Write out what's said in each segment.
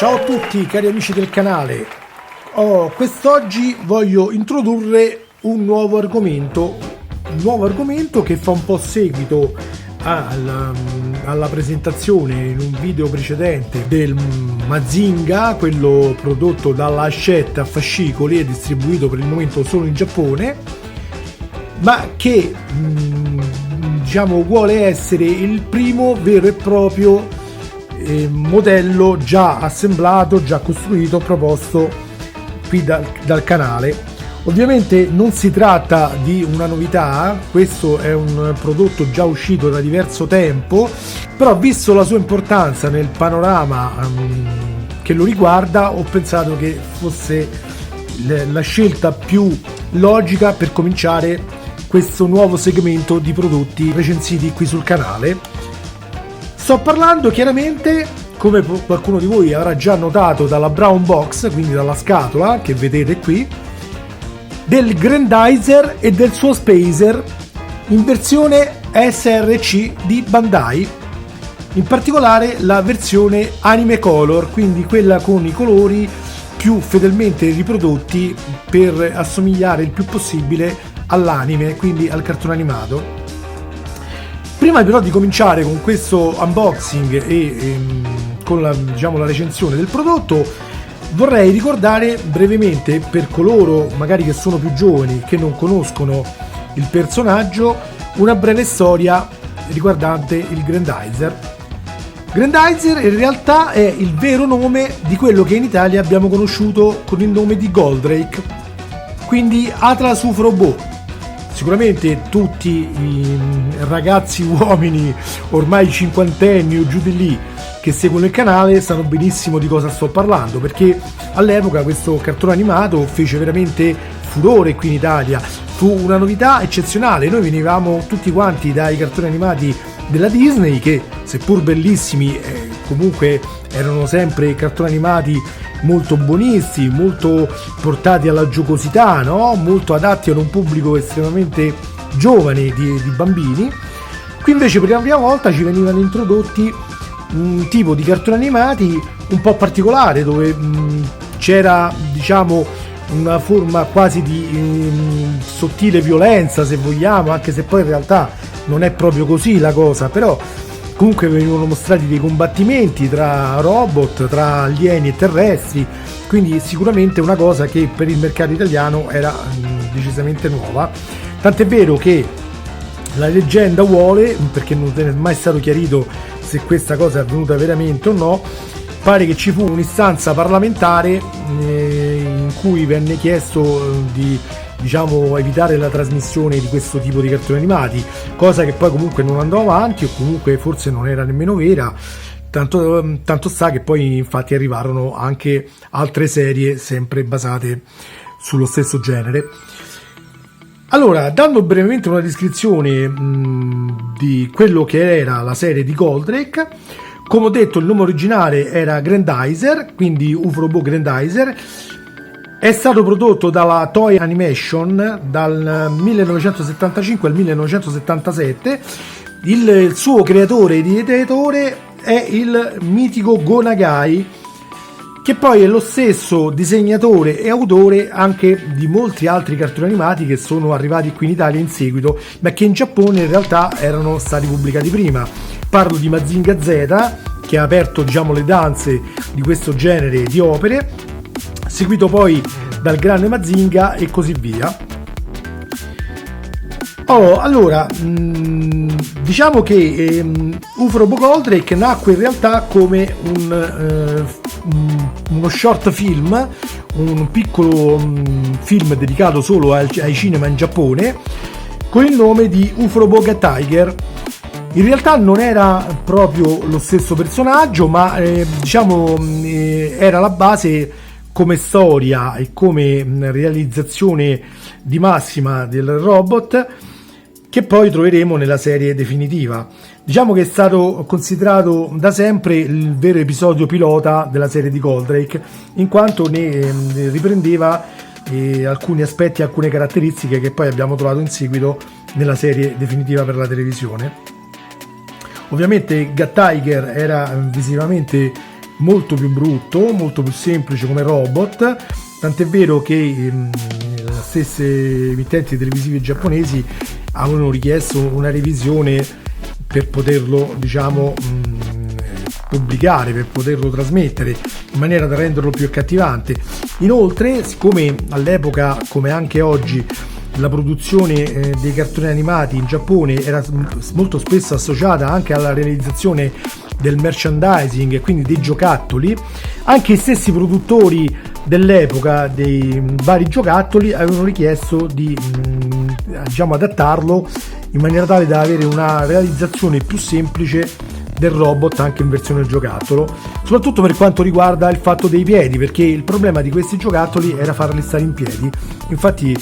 Ciao a tutti cari amici del canale, quest'oggi voglio introdurre un nuovo argomento che fa un po' seguito alla presentazione in un video precedente del Mazinga, quello prodotto dalla Hachette a fascicoli e distribuito per il momento solo in Giappone, ma che diciamo vuole essere il primo vero e proprio modello già assemblato, già costruito, proposto qui dal canale. Ovviamente non si tratta di una novità, questo è un prodotto già uscito da diverso tempo, però visto la sua importanza nel panorama che lo riguarda, ho pensato che fosse la scelta più logica per cominciare questo nuovo segmento di prodotti recensiti qui sul canale. Sto parlando chiaramente, come qualcuno di voi avrà già notato dalla brown box, quindi dalla scatola che vedete qui, del Grandizer e del suo Spacer in versione SRC di Bandai, in particolare la versione Anime Color, quindi quella con i colori più fedelmente riprodotti per assomigliare il più possibile all'anime, quindi al cartone animato. Prima però di cominciare con questo unboxing e con la recensione del prodotto, vorrei ricordare brevemente, per coloro magari che sono più giovani, che non conoscono il personaggio, una breve storia riguardante il Grandizer. Grandizer in realtà è il vero nome di quello che in Italia abbiamo conosciuto con il nome di Goldrake, quindi Atlas UFO Robot. Sicuramente tutti i ragazzi uomini ormai cinquantenni o giù di lì che seguono il canale sanno benissimo di cosa sto parlando, perché all'epoca questo cartone animato fece veramente furore qui in Italia, fu una novità eccezionale. Noi venivamo tutti quanti dai cartoni animati della Disney che, seppur bellissimi, comunque erano sempre cartoni animati molto buonisti, molto portati alla giocosità, no? Molto adatti ad un pubblico estremamente giovane di bambini. Qui invece per la prima volta ci venivano introdotti un tipo di cartoni animati un po' particolare, dove c'era una forma quasi di sottile violenza, se vogliamo, anche se poi in realtà non è proprio così la cosa, però comunque venivano mostrati dei combattimenti tra robot, tra alieni e terrestri, quindi sicuramente una cosa che per il mercato italiano era decisamente nuova. Tant'è vero che la leggenda vuole, perché non è mai stato chiarito se questa cosa è avvenuta veramente o no, pare che ci fu un'istanza parlamentare in cui venne chiesto di evitare la trasmissione di questo tipo di cartoni animati, cosa che poi comunque non andò avanti, o comunque forse non era nemmeno vera, tanto sta che poi infatti arrivarono anche altre serie sempre basate sullo stesso genere. Allora, dando brevemente una descrizione di quello che era la serie di Goldrake, come ho detto il nome originale era Grandizer, quindi UFO Robot Grandizer. È stato prodotto dalla Toei Animation dal 1975 al 1977. Il suo creatore ed editore è il mitico Go Nagai, che poi è lo stesso disegnatore e autore anche di molti altri cartoni animati che sono arrivati qui in Italia in seguito, ma che in Giappone in realtà erano stati pubblicati prima. Parlo di Mazinga Z, che ha aperto le danze di questo genere di opere, seguito poi dal grande Mazinga e così via. Allora, diciamo che UFO Robot Goldrake nacque in realtà come uno short film, un piccolo film dedicato solo ai cinema in Giappone, con il nome di UFO Robot Tiger. In realtà non era proprio lo stesso personaggio, ma era la base come storia e come realizzazione di massima del robot, che poi troveremo nella serie definitiva. Diciamo che è stato considerato da sempre il vero episodio pilota della serie di Goldrake, in quanto ne riprendeva alcuni aspetti, alcune caratteristiche che poi abbiamo trovato in seguito nella serie definitiva per la televisione. Ovviamente Tiger era visivamente molto più brutto, molto più semplice come robot, tant'è vero che le stesse emittenti televisive giapponesi avevano richiesto una revisione per poterlo, diciamo, pubblicare, per poterlo trasmettere in maniera da renderlo più accattivante. Inoltre, siccome all'epoca, come anche oggi, la produzione dei cartoni animati in Giappone era molto spesso associata anche alla realizzazione del merchandising e quindi dei giocattoli, anche i stessi produttori dell'epoca dei vari giocattoli avevano richiesto di diciamo adattarlo in maniera tale da avere una realizzazione più semplice del robot anche in versione giocattolo, soprattutto per quanto riguarda il fatto dei piedi, perché il problema di questi giocattoli era farli stare in piedi. Infatti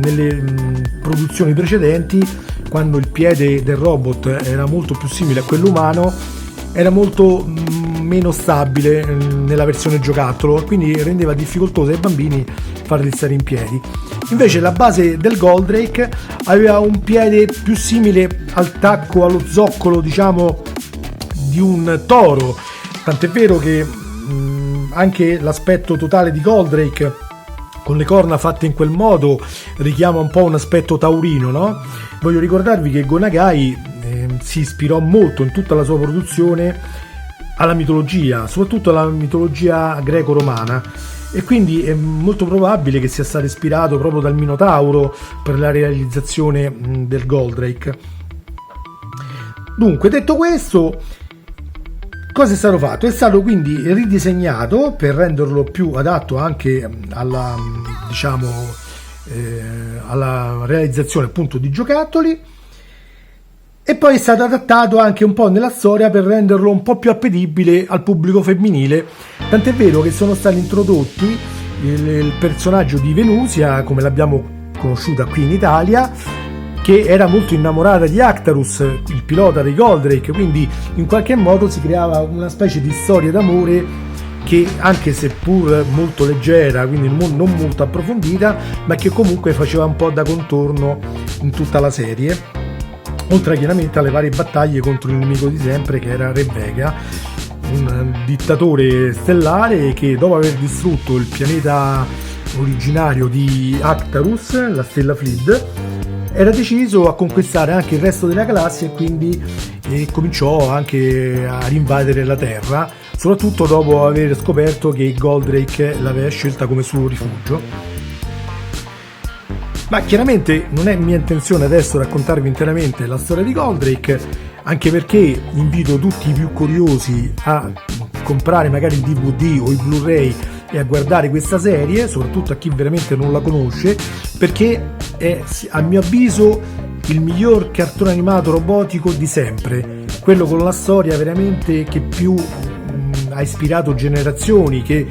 nelle produzioni precedenti, quando il piede del robot era molto più simile a quello umano, era molto meno stabile nella versione giocattolo, quindi rendeva difficoltoso ai bambini farli stare in piedi. Invece la base del Goldrake aveva un piede più simile al tacco, allo zoccolo, diciamo, di un toro, tant'è vero che anche l'aspetto totale di Goldrake, con le corna fatte in quel modo, richiama un po' un aspetto taurino, no? Voglio ricordarvi che Go Nagai si ispirò molto in tutta la sua produzione alla mitologia, soprattutto alla mitologia greco-romana, e quindi è molto probabile che sia stato ispirato proprio dal Minotauro per la realizzazione del Goldrake. Dunque, detto questo, cosa è stato fatto? È stato quindi ridisegnato per renderlo più adatto anche alla, diciamo, alla realizzazione appunto di giocattoli, e poi è stato adattato anche un po' nella storia per renderlo un po' più appetibile al pubblico femminile, tant'è vero che sono stati introdotti il personaggio di Venusia, come l'abbiamo conosciuta qui in Italia, che era molto innamorata di Actarus, il pilota dei Goldrake, quindi in qualche modo si creava una specie di storia d'amore che, anche seppur molto leggera, quindi non molto approfondita, ma che comunque faceva un po' da contorno in tutta la serie, oltre chiaramente alle varie battaglie contro il nemico di sempre che era Re Vega, un dittatore stellare che, dopo aver distrutto il pianeta originario di Actarus, la stella Flid, era deciso a conquistare anche il resto della galassia, e quindi cominciò anche a rinvadere la Terra, soprattutto dopo aver scoperto che Goldrake l'aveva scelta come suo rifugio. Ma chiaramente non è mia intenzione adesso raccontarvi interamente la storia di Goldrake, anche perché invito tutti i più curiosi a comprare magari il DVD o i Blu-ray e a guardare questa serie, soprattutto a chi veramente non la conosce, perché è, a mio avviso, il miglior cartone animato robotico di sempre, quello con la storia veramente che più ha ispirato generazioni, che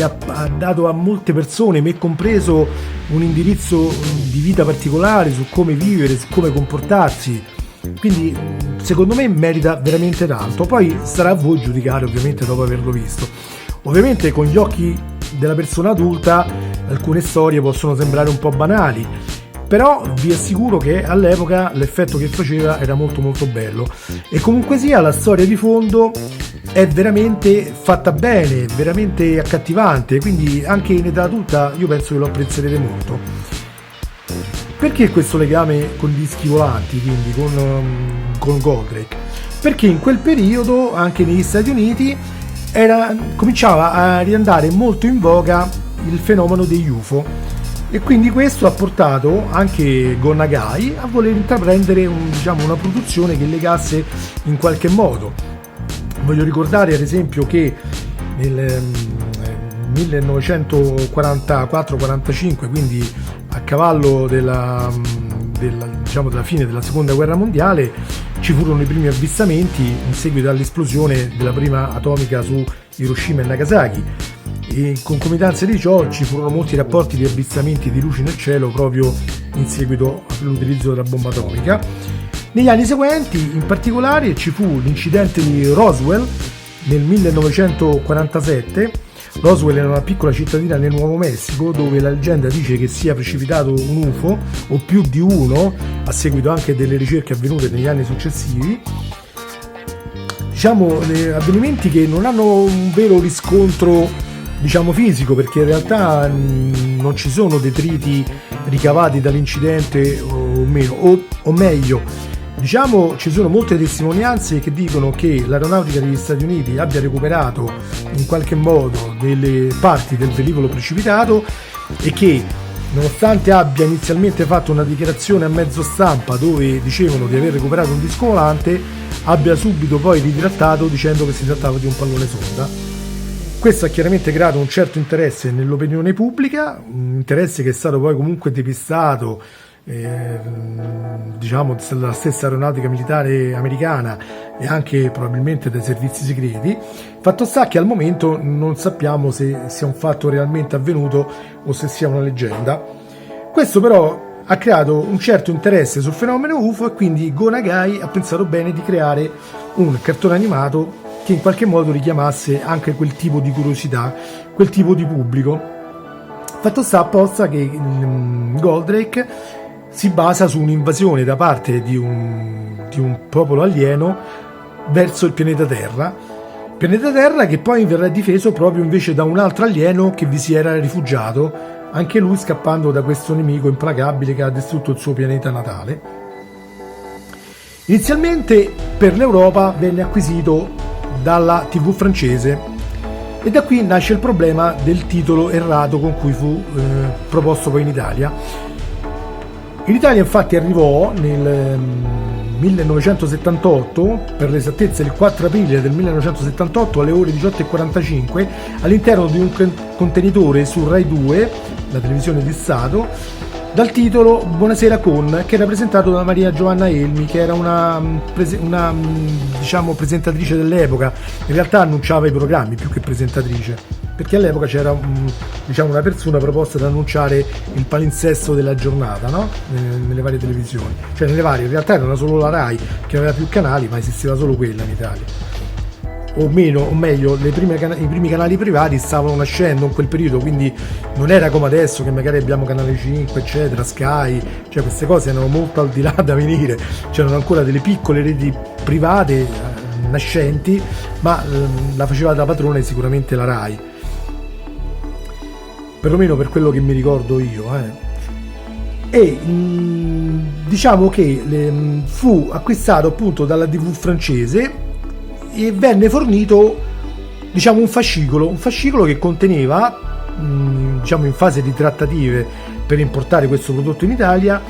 ha dato a molte persone, me compreso, un indirizzo di vita particolare su come vivere, su come comportarsi. Quindi secondo me merita veramente tanto. Poi sarà a voi giudicare, ovviamente, dopo averlo visto. Ovviamente con gli occhi della persona adulta alcune storie possono sembrare un po' banali, però vi assicuro che all'epoca l'effetto che faceva era molto molto bello, e comunque sia la storia di fondo è veramente fatta bene, veramente accattivante, quindi anche in età adulta io penso che lo apprezzerete molto. Perché questo legame con gli dischi volanti, quindi con Goldrake? Perché in quel periodo anche negli Stati Uniti cominciava a riandare molto in voga il fenomeno degli UFO, e quindi questo ha portato anche Go Nagai a voler intraprendere una produzione che legasse in qualche modo. Voglio ricordare ad esempio che nel 1944-45, quindi a cavallo della fine della seconda guerra mondiale, ci furono i primi avvistamenti in seguito all'esplosione della prima atomica su Hiroshima e Nagasaki, e in concomitanza di ciò ci furono molti rapporti di avvistamenti di luci nel cielo proprio in seguito all'utilizzo della bomba atomica. Negli anni seguenti, in particolare, ci fu l'incidente di Roswell nel 1947. Roswell era una piccola cittadina nel Nuovo Messico dove la leggenda dice che sia precipitato un UFO, o più di uno, a seguito anche delle ricerche avvenute negli anni successivi. diciamo avvenimenti che non hanno un vero riscontro, diciamo, fisico, perché in realtà non ci sono detriti ricavati dall'incidente o meno, o meglio, diciamo, ci sono molte testimonianze che dicono che l'aeronautica degli Stati Uniti abbia recuperato in qualche modo delle parti del velivolo precipitato e che, nonostante abbia inizialmente fatto una dichiarazione a mezzo stampa dove dicevano di aver recuperato un disco volante, abbia subito poi ritrattato dicendo che si trattava di un pallone sonda. Questo ha chiaramente creato un certo interesse nell'opinione pubblica, un interesse che è stato poi comunque depistato, diciamo, dalla stessa aeronautica militare americana e anche probabilmente dai servizi segreti. Fatto sta che al momento non sappiamo se sia un fatto realmente avvenuto o se sia una leggenda. Questo però ha creato un certo interesse sul fenomeno UFO e quindi Go Nagai ha pensato bene di creare un cartone animato che in qualche modo richiamasse anche quel tipo di curiosità, quel tipo di pubblico. Fatto sta apposta che Goldrake si basa su un'invasione da parte di un popolo alieno verso il pianeta Terra che poi verrà difeso proprio invece da un altro alieno che vi si era rifugiato, anche lui scappando da questo nemico implacabile che ha distrutto il suo pianeta natale. Inizialmente per l'Europa venne acquisito dalla TV francese e da qui nasce il problema del titolo errato con cui fu proposto poi in Italia. In Italia infatti arrivò nel 1978, per l'esattezza il 4 aprile del 1978 alle ore 18:45, all'interno di un contenitore su Rai 2, la televisione di Stato, dal titolo Buonasera con, che era presentato da Maria Giovanna Elmi, che era una diciamo presentatrice dell'epoca. In realtà annunciava i programmi più che presentatrice, perché all'epoca c'era diciamo una persona proposta ad annunciare il palinsesto della giornata, no? Nelle varie televisioni, cioè nelle varie, in realtà era solo la Rai che aveva più canali, ma esisteva solo quella in Italia. O meglio, i primi canali privati stavano nascendo in quel periodo, quindi non era come adesso che magari abbiamo Canale 5, eccetera, Sky, cioè queste cose erano molto al di là da venire, c'erano ancora delle piccole reti private nascenti, ma la faceva da padrone sicuramente la Rai, perlomeno per quello che mi ricordo io. E diciamo che fu acquistato appunto dalla TV francese e venne fornito, diciamo, un fascicolo che conteneva, diciamo, in fase di trattative per importare questo prodotto in Italia,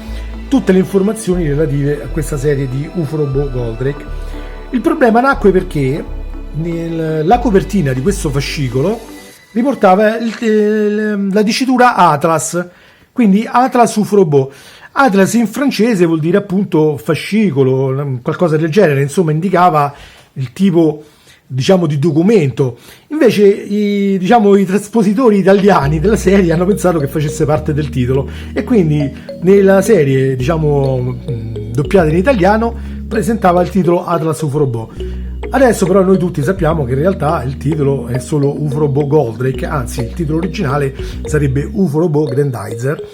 tutte le informazioni relative a questa serie di UFO Robot Goldrake. Il problema nacque perché la copertina di questo fascicolo riportava la dicitura Atlas, quindi Atlas UFO Robot. Atlas in francese vuol dire appunto fascicolo, qualcosa del genere, insomma indicava il tipo, diciamo, di documento. Invece i traspositori italiani della serie hanno pensato che facesse parte del titolo e quindi nella serie, diciamo, doppiata in italiano presentava il titolo Atlas UFO Robot. Adesso però noi tutti sappiamo che in realtà il titolo è solo UFO Robot Goldrake, anzi il titolo originale sarebbe UFO Robot Grandizer.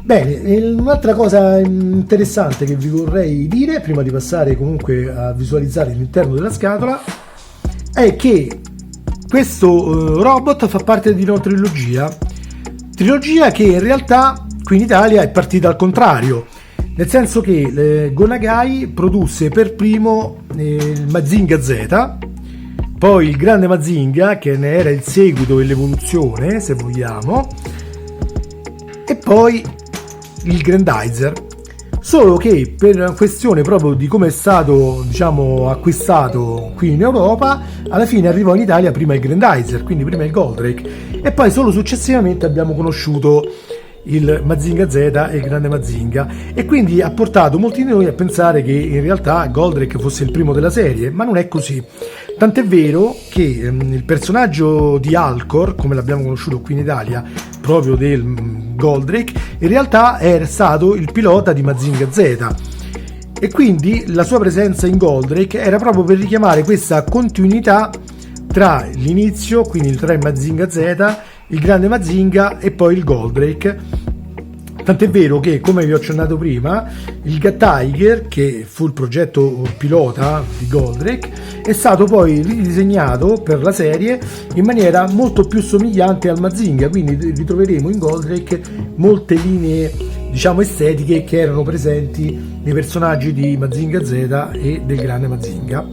Bene, un'altra cosa interessante che vi vorrei dire prima di passare comunque a visualizzare l'interno della scatola è che questo robot fa parte di una trilogia che in realtà qui in Italia è partita al contrario, nel senso che Go Nagai produsse per primo il Mazinga Z, poi il Grande Mazinga, che ne era il seguito e l'evoluzione, se vogliamo, e poi il Grandizer. Solo che per una questione proprio di come è stato, diciamo, acquistato qui in Europa, alla fine arrivò in Italia prima il Grandizer, quindi prima il Goldrake, e poi solo successivamente abbiamo conosciuto il Mazinga Z e il Grande Mazinga, e quindi ha portato molti di noi a pensare che in realtà Goldrake fosse il primo della serie, ma non è così. Tant'è vero che il personaggio di Alcor, come l'abbiamo conosciuto qui in Italia, proprio del Goldrake, in realtà era stato il pilota di Mazinga Z, e quindi la sua presenza in Goldrake era proprio per richiamare questa continuità tra l'inizio, quindi tra il Mazinga Z, il Grande Mazinga e poi il Goldrake, tant'è vero che, come vi ho accennato prima, il Gat-Tiger, che fu il progetto pilota di Goldrake, è stato poi ridisegnato per la serie in maniera molto più somigliante al Mazinga, quindi ritroveremo in Goldrake molte linee, diciamo, estetiche che erano presenti nei personaggi di Mazinga Z e del grande Mazinga.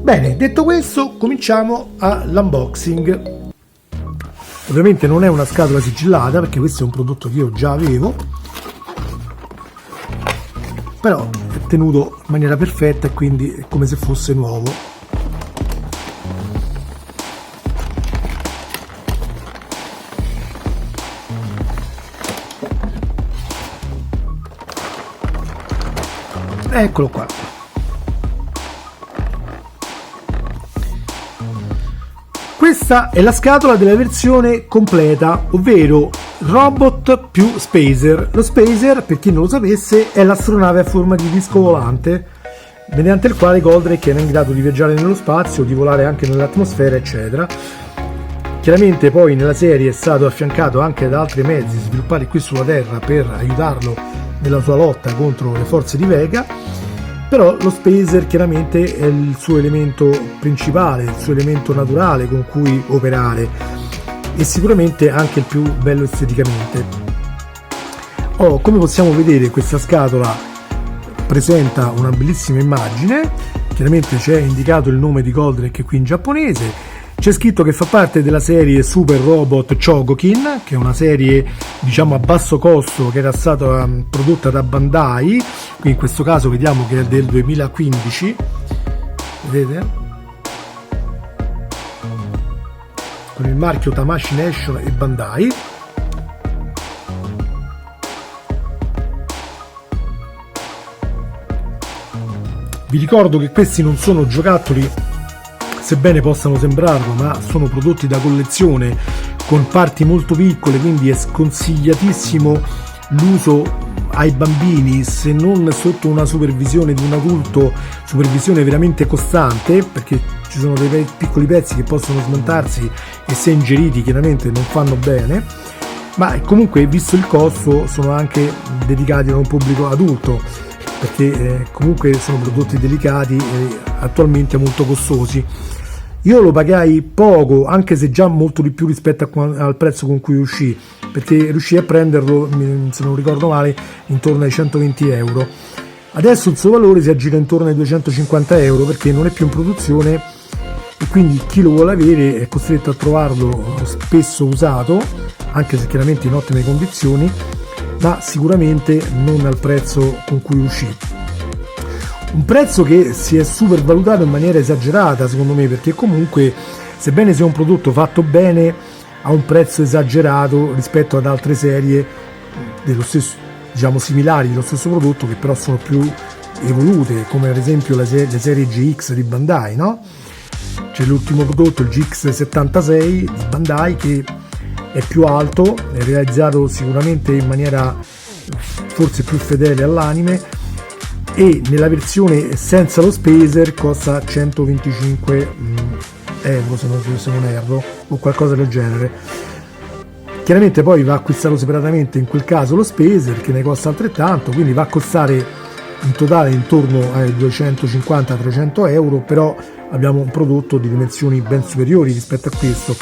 Bene, detto questo, cominciamo all'unboxing. Ovviamente non è una scatola sigillata, perché questo è un prodotto che io già avevo, però è tenuto in maniera perfetta e quindi è come se fosse nuovo. Eccolo qua. Questa è la scatola della versione completa, ovvero Robot più Spacer. Lo Spacer, per chi non lo sapesse, è l'astronave a forma di disco volante, mediante il quale Goldrake era in grado di viaggiare nello spazio, di volare anche nell'atmosfera, eccetera. Chiaramente poi nella serie è stato affiancato anche da altri mezzi sviluppati qui sulla Terra per aiutarlo nella sua lotta contro le forze di Vega. Però lo Spacer chiaramente è il suo elemento principale, il suo elemento naturale con cui operare, e sicuramente anche il più bello esteticamente. Come possiamo vedere, questa scatola presenta una bellissima immagine, chiaramente c'è indicato il nome di Goldrake qui in giapponese. C'è scritto che fa parte della serie Super Robot Chogokin, che è una serie, diciamo, a basso costo, che era stata prodotta da Bandai. Qui in questo caso vediamo che è del 2015, vedete? Con il marchio Tamashii Nation e Bandai. Vi ricordo che questi non sono giocattoli, sebbene possano sembrarlo, ma sono prodotti da collezione con parti molto piccole, quindi è sconsigliatissimo l'uso ai bambini, se non sotto una supervisione di un adulto, supervisione veramente costante, perché ci sono dei piccoli pezzi che possono smontarsi e, se ingeriti, chiaramente non fanno bene. Ma comunque, visto il costo, sono anche dedicati a un pubblico adulto, perché comunque sono prodotti delicati e attualmente molto costosi. Io lo pagai poco, anche se già molto di più rispetto al prezzo con cui uscì, perché riuscii a prenderlo, se non ricordo male, intorno ai 120 euro. Adesso il suo valore si aggira intorno ai 250 euro, perché non è più in produzione, e quindi chi lo vuole avere è costretto a trovarlo spesso usato, anche se chiaramente in ottime condizioni, ma sicuramente non al prezzo con cui uscì. Un prezzo che si è super valutato in maniera esagerata, secondo me, perché comunque, sebbene sia un prodotto fatto bene, ha un prezzo esagerato rispetto ad altre serie dello stesso, diciamo, similari dello stesso prodotto, che però sono più evolute, come ad esempio le serie GX di Bandai, no? C'è l'ultimo prodotto, il GX76 di Bandai, che è più alto, è realizzato sicuramente in maniera forse più fedele all'anime, e nella versione senza lo Spacer costa 125 euro, se non erro, o qualcosa del genere. Chiaramente poi va acquistato separatamente in quel caso lo Spacer, che ne costa altrettanto, quindi va a costare in totale intorno ai 250-300 euro, però abbiamo un prodotto di dimensioni ben superiori rispetto a questo.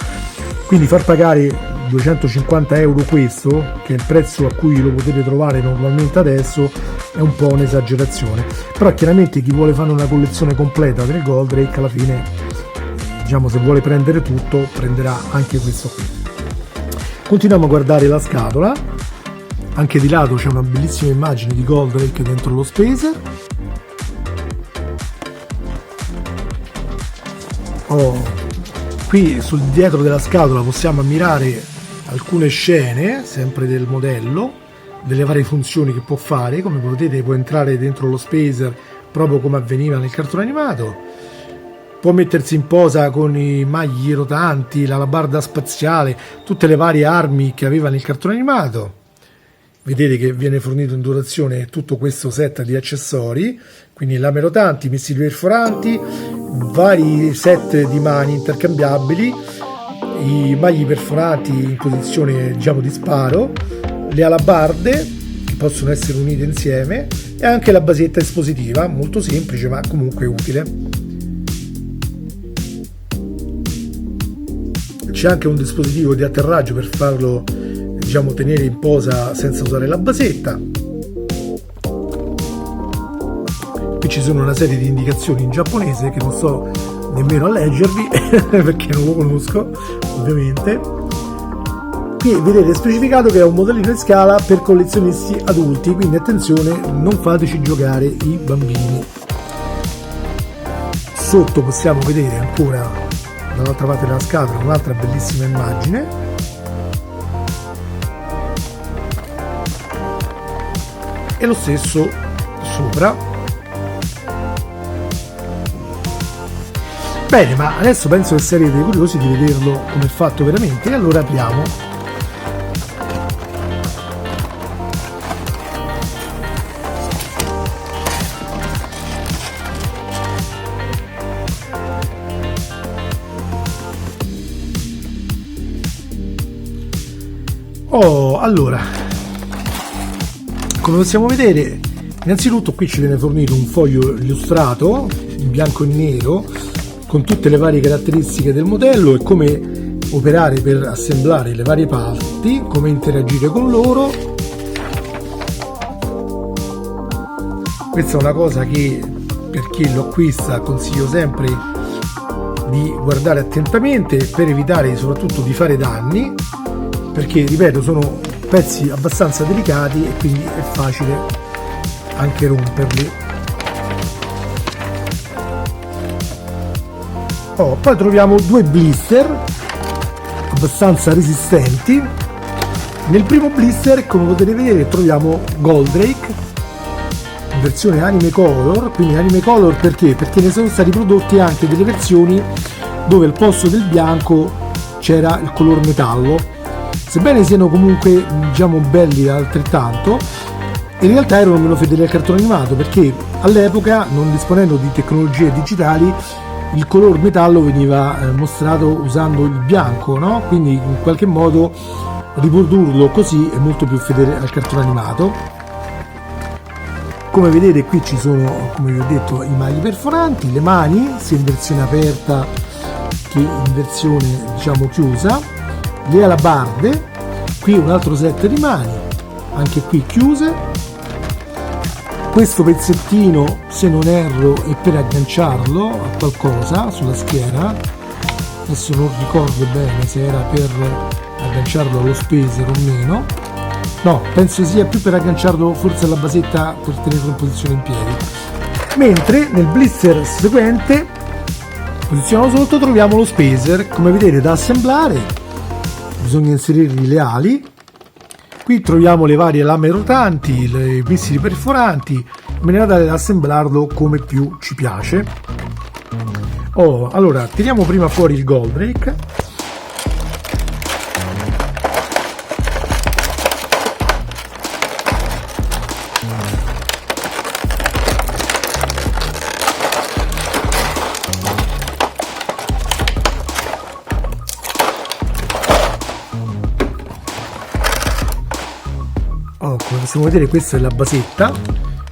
Quindi far pagare 250 euro questo, che è il prezzo a cui lo potete trovare normalmente adesso, è un po' un'esagerazione. Però chiaramente chi vuole fare una collezione completa del Goldrake, alla fine, diciamo, se vuole prendere tutto, prenderà anche questo qui. Continuiamo a guardare la scatola. Anche di lato c'è una bellissima immagine di Goldrake dentro lo Spacer. Qui sul dietro della scatola possiamo ammirare alcune scene, sempre del modello, delle varie funzioni che può fare. Come potete, può entrare dentro lo Spacer proprio come avveniva nel cartone animato, può mettersi in posa con i magli rotanti, l'alabarda spaziale, tutte le varie armi che aveva nel cartone animato. Vedete che viene fornito in dotazione tutto questo set di accessori, quindi lame rotanti, missili perforanti, vari set di mani intercambiabili, i magli perforanti in posizione, diciamo, di sparo, le alabarde che possono essere unite insieme e anche la basetta espositiva, molto semplice ma comunque utile. C'è anche un dispositivo di atterraggio per farlo, diciamo, tenere in posa senza usare la basetta. Qui ci sono una serie di indicazioni in giapponese che non sto nemmeno a leggervi perché non lo conosco, ovviamente. Qui vedete specificato che è un modellino in scala per collezionisti adulti, quindi attenzione, non fateci giocare i bambini. Sotto possiamo vedere ancora dall'altra parte della scatola un'altra bellissima immagine. E lo stesso sopra. Bene, ma adesso penso che sarete curiosi di vederlo come è fatto veramente, e allora apriamo. Oh, allora, come possiamo vedere, innanzitutto qui ci viene fornito un foglio illustrato in bianco e nero con tutte le varie caratteristiche del modello e come operare per assemblare le varie parti, come interagire con loro. Questa è una cosa che per chi lo acquista consiglio sempre di guardare attentamente per evitare soprattutto di fare danni, perché ripeto sono pezzi abbastanza delicati e quindi è facile anche romperli. Poi troviamo due blister abbastanza resistenti. Nel primo blister, come potete vedere, troviamo Goldrake in versione anime color. Quindi anime color perché? Perché ne sono stati prodotti anche delle versioni dove al posto del bianco c'era il color metallo. Sebbene siano comunque, diciamo, belli altrettanto, in realtà erano meno fedeli al cartone animato, perché all'epoca, non disponendo di tecnologie digitali, il color metallo veniva mostrato usando il bianco, no? Quindi in qualche modo riprodurlo così è molto più fedele al cartone animato. Come vedete qui ci sono, come vi ho detto, i magli perforanti, le mani sia in versione aperta che in versione, diciamo, chiusa, le alabarde, qui un altro set di mani, anche qui chiuse. Questo pezzettino, se non erro, è per agganciarlo a qualcosa sulla schiena. Adesso non ricordo bene se era per agganciarlo allo spacer o meno. No, penso sia più per agganciarlo forse alla basetta per tenerlo in posizione in piedi. Mentre nel blister seguente, posizionato sotto, troviamo lo spacer. Come vedete, da assemblare, bisogna inserirgli le ali. Qui troviamo le varie lame rotanti, i missili perforanti, in maniera tale da assemblarlo come più ci piace. Allora, tiriamo prima fuori il Goldrake. Come possiamo vedere, questa è la basetta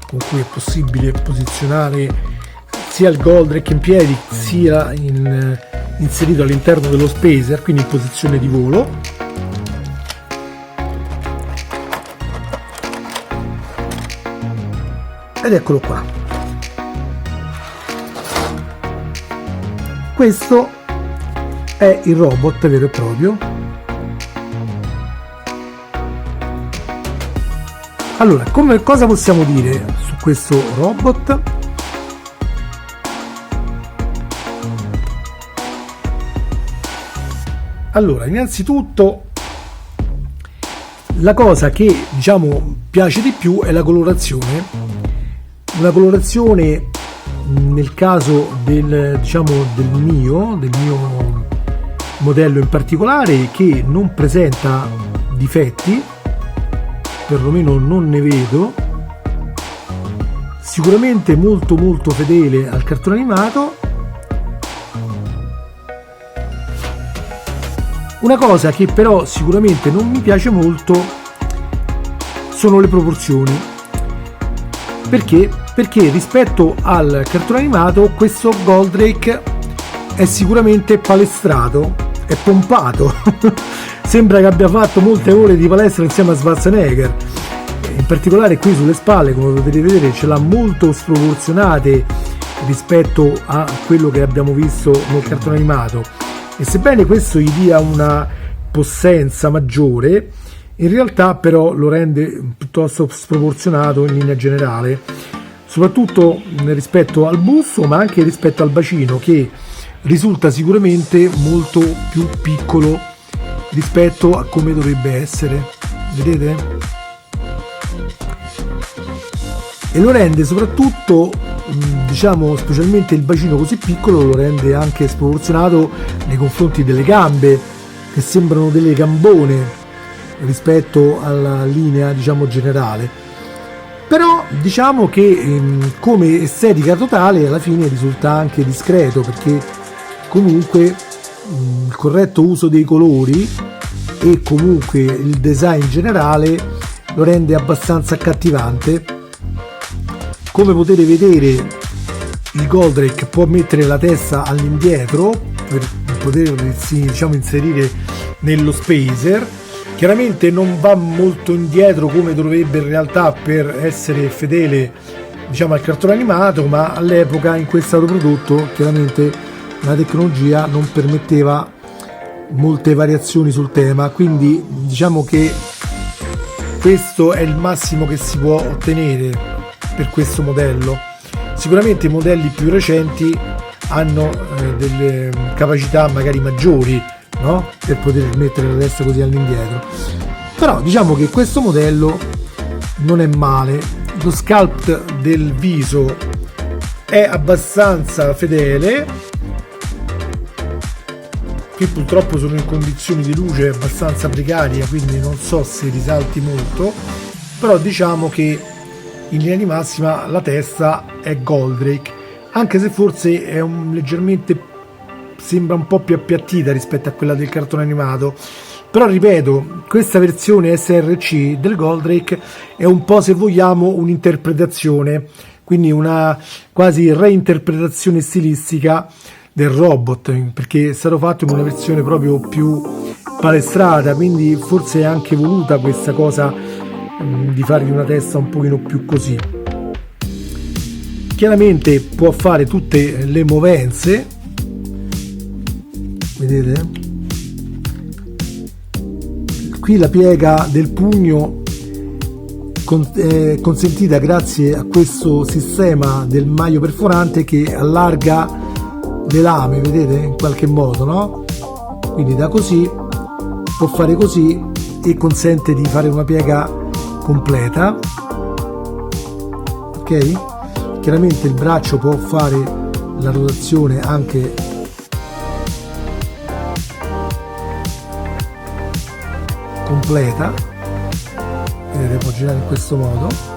con cui è possibile posizionare sia il Goldrake in piedi sia inserito all'interno dello spacer, quindi in posizione di volo. Ed eccolo qua. Questo è il robot vero e proprio. Allora, cosa possiamo dire su questo robot? Allora, innanzitutto la cosa che, diciamo, piace di più è la colorazione. Una colorazione, nel caso del mio modello in particolare, che non presenta difetti, perlomeno non ne vedo, sicuramente molto molto fedele al cartone animato. Una cosa che però sicuramente non mi piace molto sono le proporzioni. Perché? Perché rispetto al cartone animato questo Goldrake è sicuramente palestrato, è pompato. Sembra che abbia fatto molte ore di palestra insieme a Schwarzenegger. In particolare qui sulle spalle, come potete vedere, ce l'ha molto sproporzionate rispetto a quello che abbiamo visto nel cartone animato, e sebbene questo gli dia una possenza maggiore, in realtà però lo rende piuttosto sproporzionato in linea generale, soprattutto rispetto al busto, ma anche rispetto al bacino, che risulta sicuramente molto più piccolo rispetto a come dovrebbe essere, vedete? E lo rende soprattutto, diciamo, specialmente il bacino così piccolo, lo rende anche sproporzionato nei confronti delle gambe, che sembrano delle gambone rispetto alla linea, diciamo, generale. Però diciamo che come estetica totale alla fine risulta anche discreto, perché comunque il corretto uso dei colori e comunque il design generale lo rende abbastanza accattivante. Come potete vedere, il Goldrake può mettere la testa all'indietro per potersi, diciamo, inserire nello spacer. Chiaramente non va molto indietro come dovrebbe in realtà per essere fedele, diciamo, al cartone animato, ma all'epoca in cui è stato prodotto chiaramente la tecnologia non permetteva molte variazioni sul tema, quindi diciamo che questo è il massimo che si può ottenere per questo modello. Sicuramente i modelli più recenti hanno delle capacità magari maggiori, no? Per poter mettere la testa così all'indietro, però diciamo che questo modello non è male. Lo sculpt del viso è abbastanza fedele. Qui purtroppo sono in condizioni di luce abbastanza precaria, quindi non so se risalti molto, però diciamo che in linea di massima la testa è Goldrake, anche se forse è leggermente, sembra un po' più appiattita rispetto a quella del cartone animato. Però ripeto, questa versione SRC del Goldrake è un po', se vogliamo, un'interpretazione, quindi una quasi reinterpretazione stilistica del robot, perché è stato fatto in una versione proprio più palestrata, quindi forse è anche voluta questa cosa di fargli una testa un pochino più così. Chiaramente può fare tutte le movenze, vedete? Qui la piega del pugno è consentita grazie a questo sistema del maglio perforante che allarga le lame, vedete, in qualche modo, no? Quindi da così può fare così e consente di fare una piega completa. Ok, chiaramente il braccio può fare la rotazione anche completa, vedete, può girare in questo modo.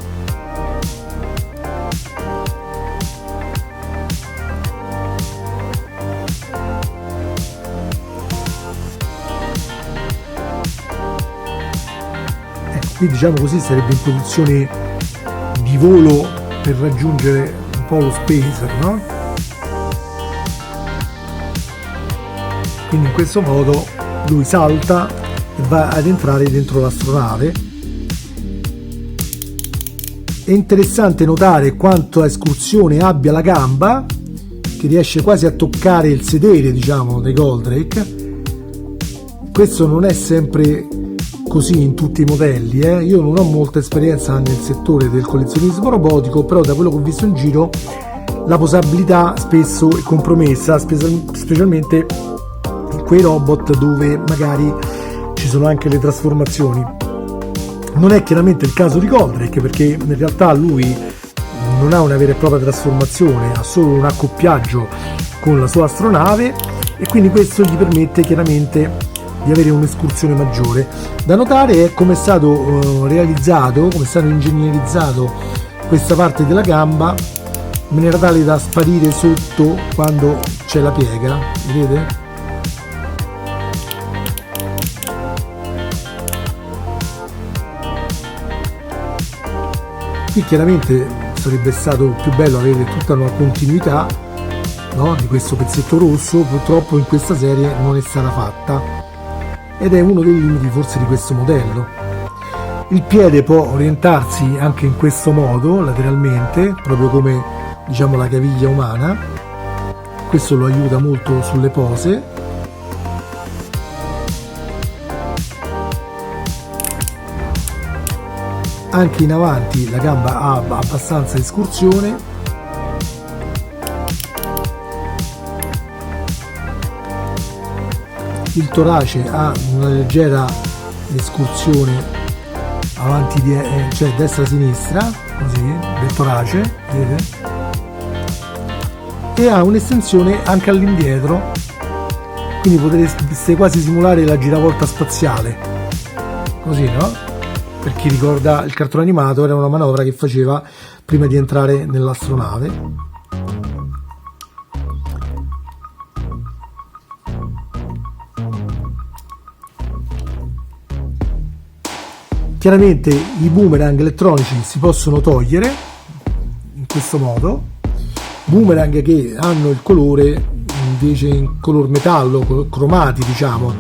Qui, diciamo così, sarebbe in posizione di volo per raggiungere un po' lo spacer, no? Quindi in questo modo lui salta e va ad entrare dentro l'astronave. È interessante notare quanto escursione abbia la gamba, che riesce quasi a toccare il sedere, diciamo, dei Goldrake. Questo non è sempre così in tutti i modelli, Io non ho molta esperienza nel settore del collezionismo robotico, però da quello che ho visto in giro la posabilità spesso è compromessa, specialmente in quei robot dove magari ci sono anche le trasformazioni. Non è chiaramente il caso di Goldrake, perché in realtà lui non ha una vera e propria trasformazione, ha solo un accoppiaggio con la sua astronave, e quindi questo gli permette chiaramente di avere un'escursione maggiore. Da notare è come è stato realizzato, come è stato ingegnerizzato questa parte della gamba, in maniera tale da sparire sotto quando c'è la piega, vedete? Qui chiaramente sarebbe stato più bello avere tutta una continuità, no, di questo pezzetto rosso, purtroppo in questa serie non è stata fatta ed è uno dei limiti forse di questo modello. Il piede può orientarsi anche in questo modo lateralmente, proprio come diciamo la caviglia umana, questo lo aiuta molto sulle pose. Anche in avanti la gamba ha abbastanza escursione, il torace ha una leggera escursione avanti, cioè destra-sinistra, così, del torace, vedete? E ha un'estensione anche all'indietro, quindi potreste quasi simulare la giravolta spaziale, così, no? Per chi ricorda il cartone animato, era una manovra che faceva prima di entrare nell'astronave. Chiaramente i boomerang elettronici si possono togliere in questo modo, boomerang che hanno il colore invece in color metallo, cromati diciamo,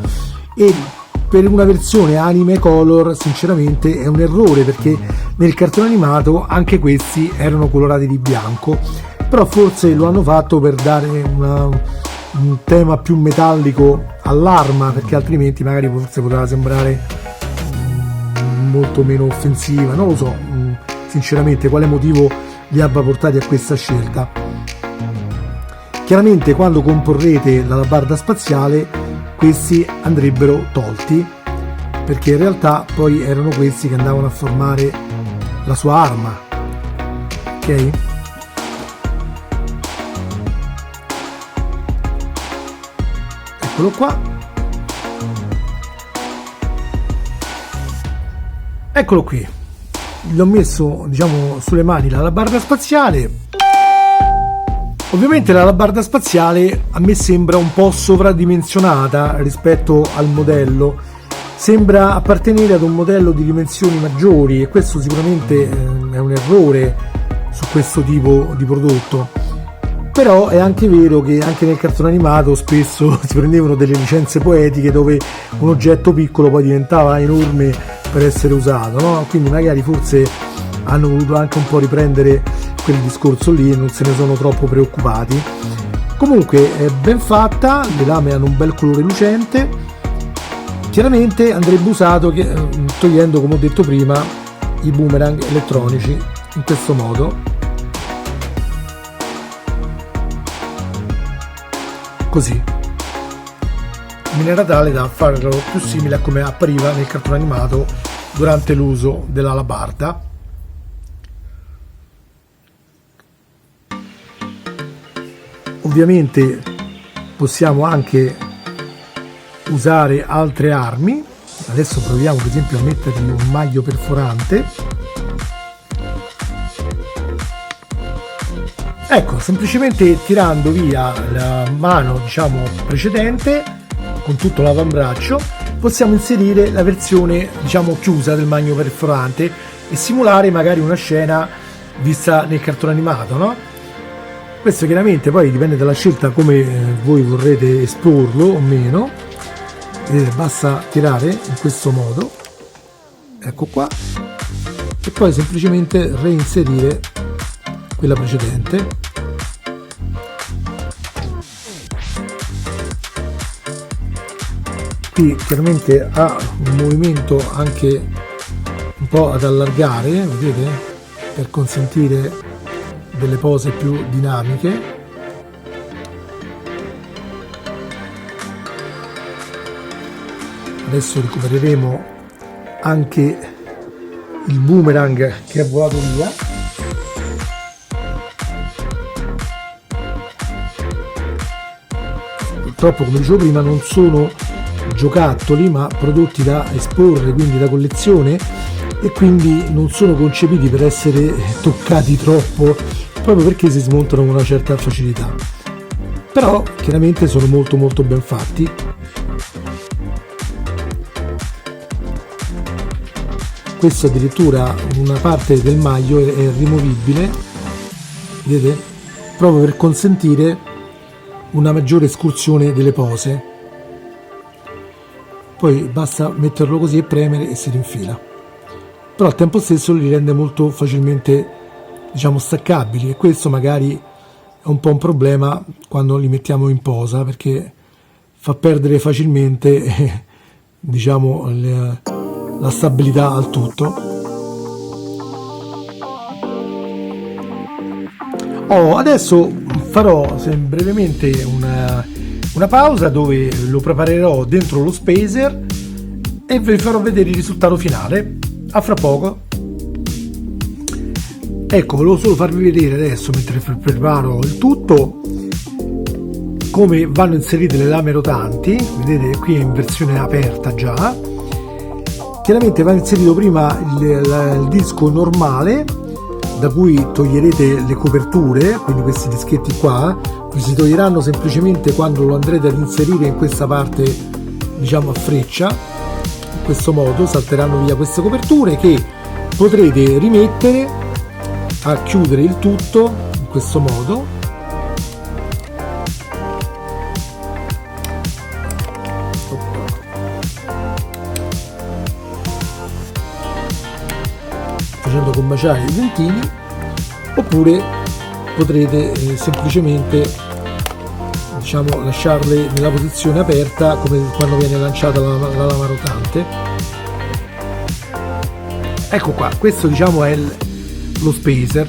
e per una versione anime color sinceramente è un errore, perché nel cartone animato anche questi erano colorati di bianco, però forse lo hanno fatto per dare un tema più metallico all'arma, perché altrimenti magari forse poteva sembrare molto meno offensiva, non lo so sinceramente quale motivo li abbia portati a questa scelta. Chiaramente quando comporrete l'alabarda spaziale questi andrebbero tolti, perché in realtà poi erano questi che andavano a formare la sua arma, ok? Eccolo qua, eccolo qui, l'ho messo diciamo sulle mani l'alabarda spaziale. Ovviamente l'alabarda spaziale a me sembra un po' sovradimensionata rispetto al modello, sembra appartenere ad un modello di dimensioni maggiori e questo sicuramente è un errore su questo tipo di prodotto. Però è anche vero che anche nel cartone animato spesso si prendevano delle licenze poetiche dove un oggetto piccolo poi diventava enorme per essere usato, no? Quindi magari forse hanno voluto anche un po' riprendere quel discorso lì e non se ne sono troppo preoccupati. Comunque è ben fatta, le lame hanno un bel colore lucente, chiaramente andrebbe usato togliendo, come ho detto prima, i boomerang elettronici in questo modo, così, in maniera tale da farlo più simile a come appariva nel cartone animato durante l'uso dell'alabarda. Ovviamente possiamo anche usare altre armi, adesso proviamo per esempio a mettergli un maglio perforante. Ecco, semplicemente tirando via la mano diciamo precedente con tutto l'avambraccio possiamo inserire la versione diciamo chiusa del magno perforante e simulare magari una scena vista nel cartone animato, no? Questo chiaramente poi dipende dalla scelta come voi vorrete esporlo o meno. Vedete, basta tirare in questo modo, ecco qua, e poi semplicemente reinserire quella precedente. Qui chiaramente ha un movimento anche un po' ad allargare, vedete, per consentire delle pose più dinamiche. Adesso recupereremo anche il boomerang che è volato via. Purtroppo, come dicevo prima, non sono giocattoli ma prodotti da esporre, quindi da collezione, e quindi non sono concepiti per essere toccati troppo, proprio perché si smontano con una certa facilità. Però chiaramente sono molto ben fatti. questo addirittura una parte del maglio è rimovibile, vedete, proprio per consentire una maggiore escursione delle pose. Poi basta metterlo così e premere e si rinfila, però al tempo stesso li rende molto facilmente, diciamo, staccabili, e questo magari è un po' un problema quando li mettiamo in posa, perché fa perdere facilmente diciamo la stabilità al tutto. Adesso farò brevemente una pausa dove lo preparerò dentro lo spacer e vi farò vedere il risultato finale. A fra poco. Ecco, volevo solo farvi vedere adesso, mentre preparo il tutto, come vanno inserite le lame rotanti. Vedete, qui è in versione aperta già. Chiaramente va inserito prima il disco normale, da cui toglierete le coperture, quindi questi dischetti qua si toglieranno semplicemente quando lo andrete ad inserire in questa parte, diciamo, a freccia. In questo modo salteranno via queste coperture, che potrete rimettere a chiudere il tutto in questo modo. Facendo combaciare i dentini, oppure potrete semplicemente, diciamo, lasciarle nella posizione aperta come quando viene lanciata la lama rotante. Ecco qua, questo diciamo è lo spacer,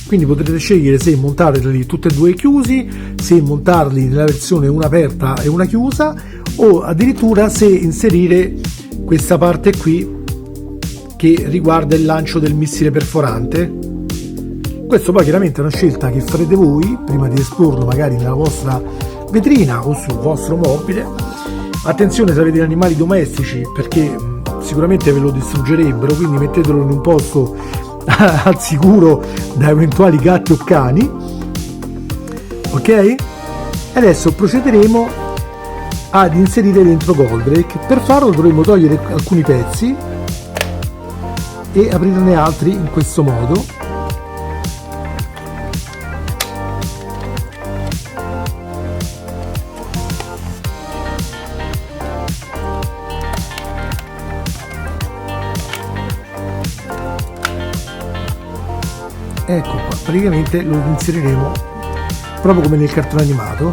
quindi potrete scegliere se montarli tutti e due chiusi, se montarli nella versione una aperta e una chiusa, o addirittura se inserire questa parte qui che riguarda il lancio del missile perforante. Questo poi chiaramente è una scelta che farete voi prima di esporlo magari nella vostra vetrina o sul vostro mobile. Attenzione se avete animali domestici, perché sicuramente ve lo distruggerebbero, quindi mettetelo in un posto al sicuro da eventuali gatti o cani. Ok? Adesso procederemo ad inserire dentro Goldrake. Per farlo dovremo togliere alcuni pezzi e aprirne altri in questo modo. Ecco qua, praticamente lo inseriremo proprio come nel cartone animato.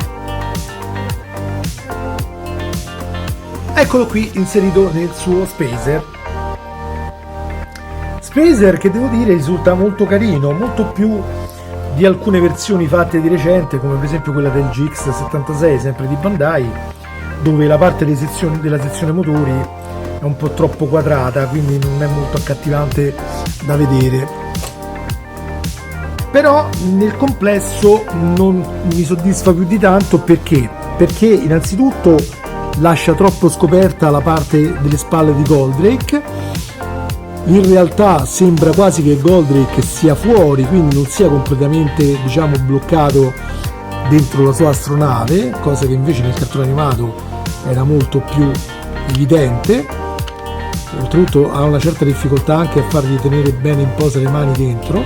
Eccolo qui inserito nel suo spacer. Spacer che devo dire risulta molto carino, molto più di alcune versioni fatte di recente, come per esempio quella del GX76 sempre di Bandai, dove la parte della sezione motori è un po' troppo quadrata, quindi non è molto accattivante da vedere. Però nel complesso non mi soddisfa più di tanto, perché innanzitutto lascia troppo scoperta la parte delle spalle di Goldrake. In realtà sembra quasi che Goldrake sia fuori, quindi non sia completamente, diciamo, bloccato dentro la sua astronave, cosa che invece nel cartone animato era molto più evidente. Oltretutto ha una certa difficoltà anche a fargli tenere bene in posa le mani dentro.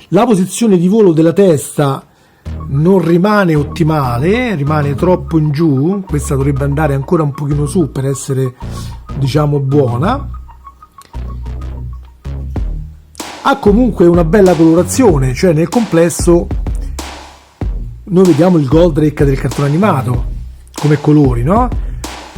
La posizione di volo della testa non rimane ottimale, rimane troppo in giù, questa dovrebbe andare ancora un pochino su per essere, diciamo, buona. Ha comunque una bella colorazione, cioè nel complesso noi vediamo il Goldrake del cartone animato come colori, no?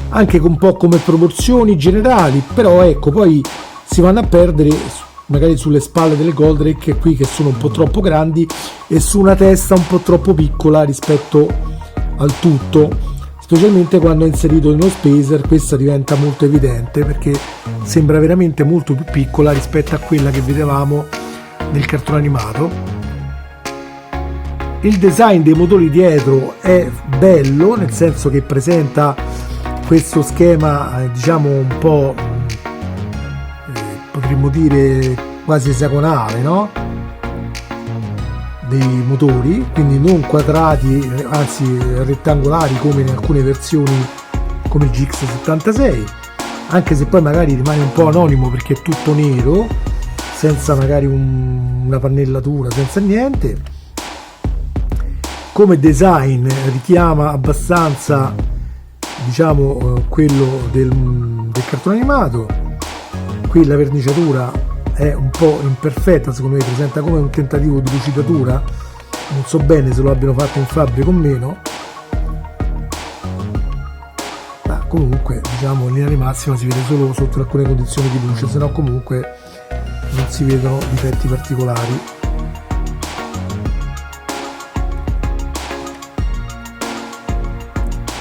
Anche un po' come proporzioni generali, però ecco, poi si vanno a perdere magari sulle spalle delle Goldrake qui, che sono un po' troppo grandi, e su una testa un po' troppo piccola rispetto al tutto. Specialmente quando è inserito nello spacer questa diventa molto evidente, perché sembra veramente molto più piccola rispetto a quella che vedevamo nel cartone animato. Il design dei motori dietro è bello, nel senso che presenta questo schema, diciamo, un po' potremmo dire quasi esagonale, no? Dei motori, quindi non quadrati, anzi rettangolari come in alcune versioni come il GX76. anche se poi magari rimane un po' anonimo perché è tutto nero, senza magari una pannellatura, senza niente. Come design richiama abbastanza, diciamo, quello del cartone animato. Qui la verniciatura è un po' imperfetta, secondo me presenta come un tentativo di lucidatura, non so bene se lo abbiano fatto in fabbrica o meno, ma comunque diciamo in linea di massima si vede solo sotto alcune condizioni di luce, se no comunque non si vedono difetti particolari.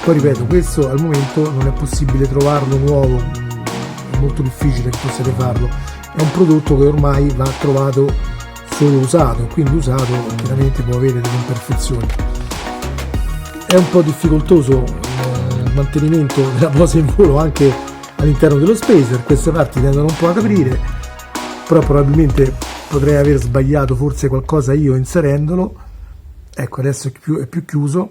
Poi ripeto, questo al momento non è possibile trovarlo nuovo, è molto difficile che possiate farlo, è un prodotto che ormai va trovato solo usato, quindi usato chiaramente può avere delle imperfezioni. È un po' difficoltoso il mantenimento della posa in volo anche all'interno dello spacer, queste parti tendono un po' ad aprire, però probabilmente potrei aver sbagliato forse qualcosa io inserendolo. Ecco, adesso è più chiuso,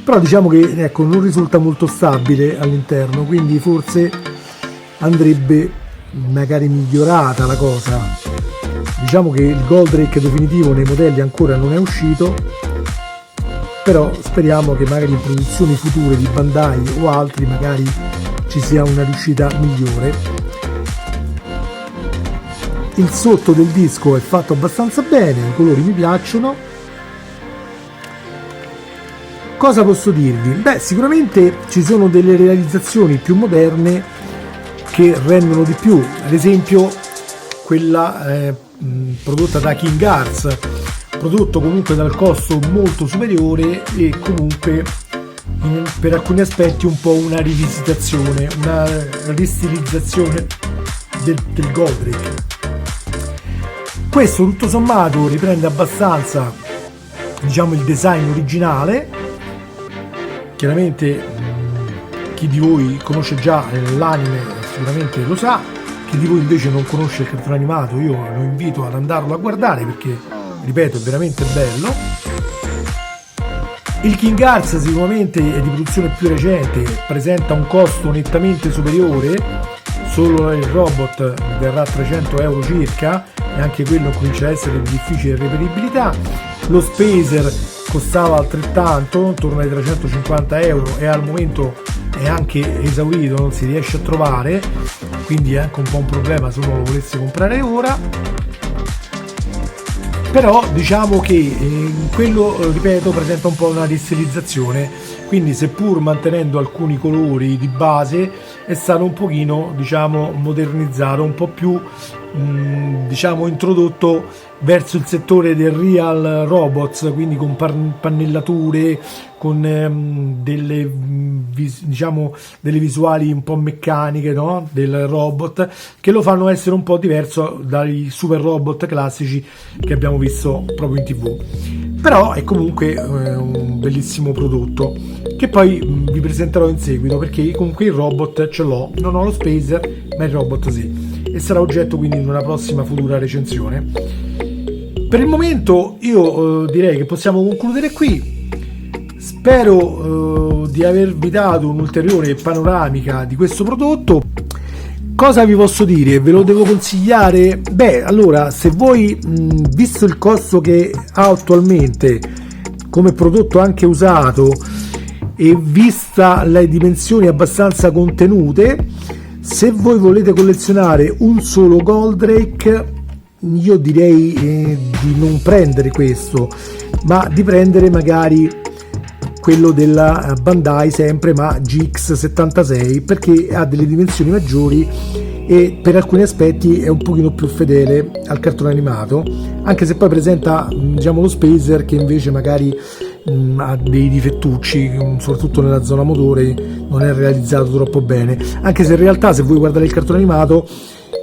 però diciamo che ecco, non risulta molto stabile all'interno, quindi forse andrebbe magari migliorata la cosa. Diciamo che il Goldrake definitivo nei modelli ancora non è uscito, però speriamo che magari in produzioni future di Bandai o altri magari ci sia una riuscita migliore. Il sotto del disco è fatto abbastanza bene, i colori mi piacciono. Cosa posso dirvi? Beh, sicuramente ci sono delle realizzazioni più moderne che rendono di più, ad esempio quella prodotta da King Arts, prodotto comunque dal costo molto superiore e comunque per alcuni aspetti un po' una rivisitazione, una ristilizzazione del Goldrake. Questo tutto sommato riprende abbastanza, diciamo, il design originale. Chiaramente chi di voi conosce già l'anime sicuramente lo sa, chi di voi invece non conosce il cartone animato io lo invito ad andarlo a guardare perché, ripeto, è veramente bello. Il King Arts sicuramente è di produzione più recente, presenta un costo nettamente superiore, solo il robot verrà a 300 euro circa e anche quello comincia a essere di difficile reperibilità. Lo Spacer costava altrettanto, intorno ai 350 euro e al momento è anche esaurito, non si riesce a trovare, quindi è anche un po' un problema se uno lo volesse comprare ora. Però diciamo che quello, ripeto, presenta un po' una ristilizzazione, quindi seppur mantenendo alcuni colori di base è stato un pochino, diciamo, modernizzato, un po' più diciamo introdotto verso il settore del real robots, quindi con pannellature, con delle diciamo delle visuali un po' meccaniche, no? Del robot, che lo fanno essere un po' diverso dai super robot classici che abbiamo visto proprio in TV. Però è comunque un bellissimo prodotto che poi vi presenterò in seguito, perché comunque il robot ce l'ho, non ho lo Spacer ma il robot sì, e sarà oggetto quindi in una prossima futura recensione. Per il momento io direi che possiamo concludere qui. Spero di avervi dato un'ulteriore panoramica di questo prodotto. Cosa vi posso dire? Ve lo devo consigliare? Beh, allora, se voi, visto il costo che ha attualmente come prodotto anche usato e vista le dimensioni abbastanza contenute, se voi volete collezionare un solo Goldrake, io direi di non prendere questo, ma di prendere magari quello della Bandai sempre, ma GX76, perché ha delle dimensioni maggiori e per alcuni aspetti è un pochino più fedele al cartone animato, anche se poi presenta, diciamo, lo Spacer che invece magari ha dei difettucci, soprattutto nella zona motore non è realizzato troppo bene, anche se in realtà se voi guardate il cartone animato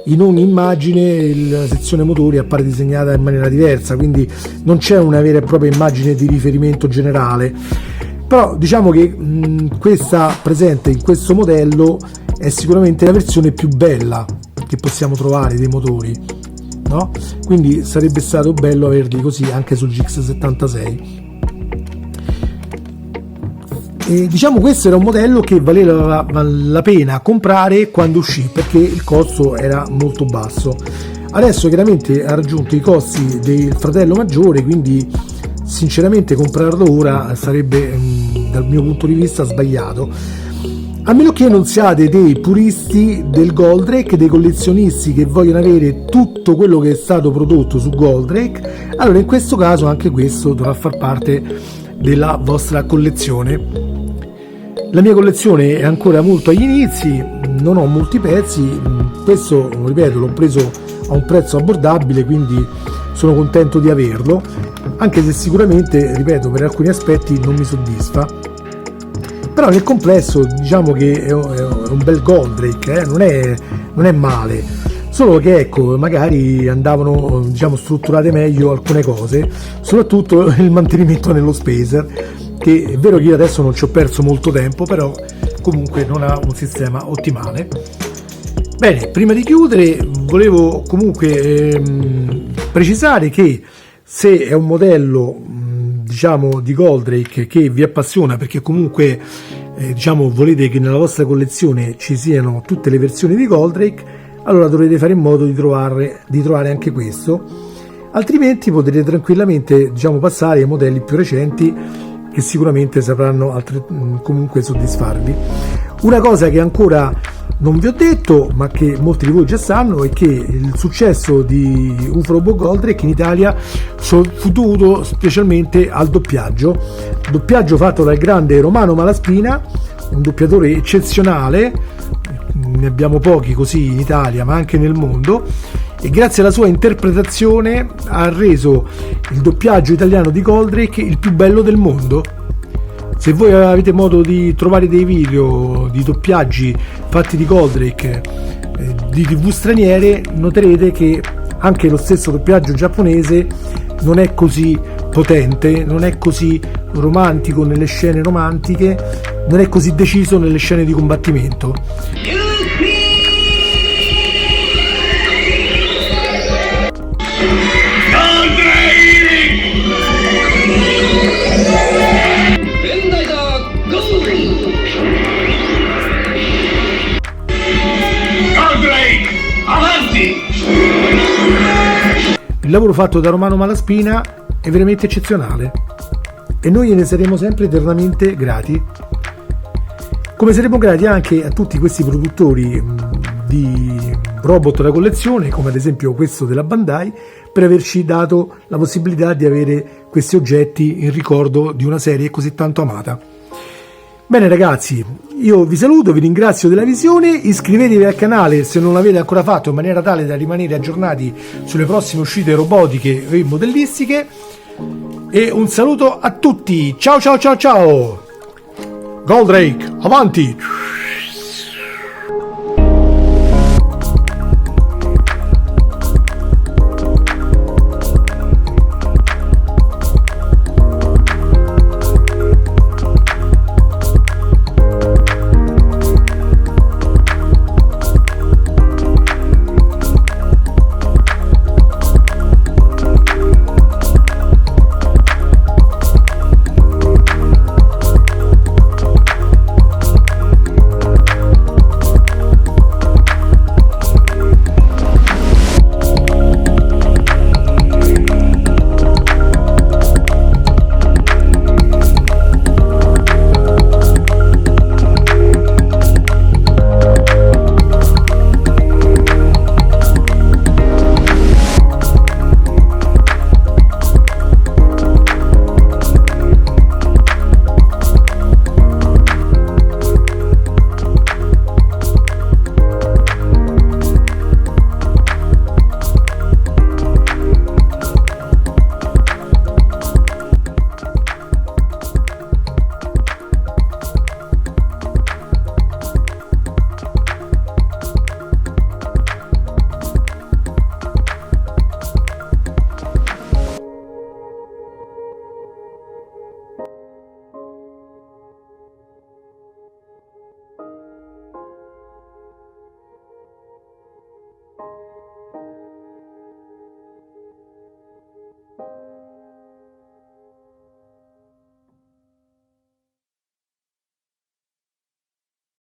in ogni immagine la sezione motori appare disegnata in maniera diversa, quindi non c'è una vera e propria immagine di riferimento generale. Però diciamo che questa presente in questo modello è sicuramente la versione più bella che possiamo trovare dei motori, no? Quindi sarebbe stato bello averli così anche sul GX76. E diciamo questo era un modello che valeva la pena comprare quando uscì, perché il costo era molto basso. Adesso chiaramente ha raggiunto i costi del fratello maggiore, quindi sinceramente comprarlo ora sarebbe dal mio punto di vista sbagliato, a meno che non siate dei puristi del Goldrake, dei collezionisti che vogliono avere tutto quello che è stato prodotto su Goldrake. Allora in questo caso anche questo dovrà far parte della vostra collezione. La mia collezione è ancora molto agli inizi, non ho molti pezzi, questo ripeto l'ho preso a un prezzo abbordabile, quindi sono contento di averlo, anche se sicuramente, ripeto, per alcuni aspetti non mi soddisfa, però nel complesso diciamo che è un bel Goldrake, non è male, solo che ecco, magari andavano diciamo strutturate meglio alcune cose, soprattutto il mantenimento nello spacer, che è vero che io adesso non ci ho perso molto tempo, però comunque non ha un sistema ottimale. Bene, prima di chiudere volevo comunque precisare che se è un modello diciamo di Goldrake che vi appassiona, perché comunque diciamo volete che nella vostra collezione ci siano tutte le versioni di Goldrake, allora dovrete fare in modo di trovare anche questo, altrimenti potete tranquillamente diciamo passare ai modelli più recenti che sicuramente sapranno comunque soddisfarvi. Una cosa che ancora non vi ho detto, ma che molti di voi già sanno, è che il successo di UFO Robot Goldrake in Italia fu dovuto specialmente al doppiaggio fatto dal grande Romano Malaspina, un doppiatore eccezionale, ne abbiamo pochi così in Italia ma anche nel mondo, e grazie alla sua interpretazione ha reso il doppiaggio italiano di Goldrake il più bello del mondo. Se voi avete modo di trovare dei video di doppiaggi fatti di Goldrake di TV straniere, noterete che anche lo stesso doppiaggio giapponese non è così potente, non è così romantico nelle scene romantiche, non è così deciso nelle scene di combattimento. Il lavoro fatto da Romano Malaspina è veramente eccezionale e noi ne saremo sempre eternamente grati, come saremo grati anche a tutti questi produttori di robot da collezione, come ad esempio questo della Bandai, per averci dato la possibilità di avere questi oggetti in ricordo di una serie così tanto amata. Bene ragazzi, io vi saluto, vi ringrazio della visione, iscrivetevi al canale se non l'avete ancora fatto, in maniera tale da rimanere aggiornati sulle prossime uscite robotiche e modellistiche, e un saluto a tutti, ciao ciao ciao ciao! Goldrake, avanti!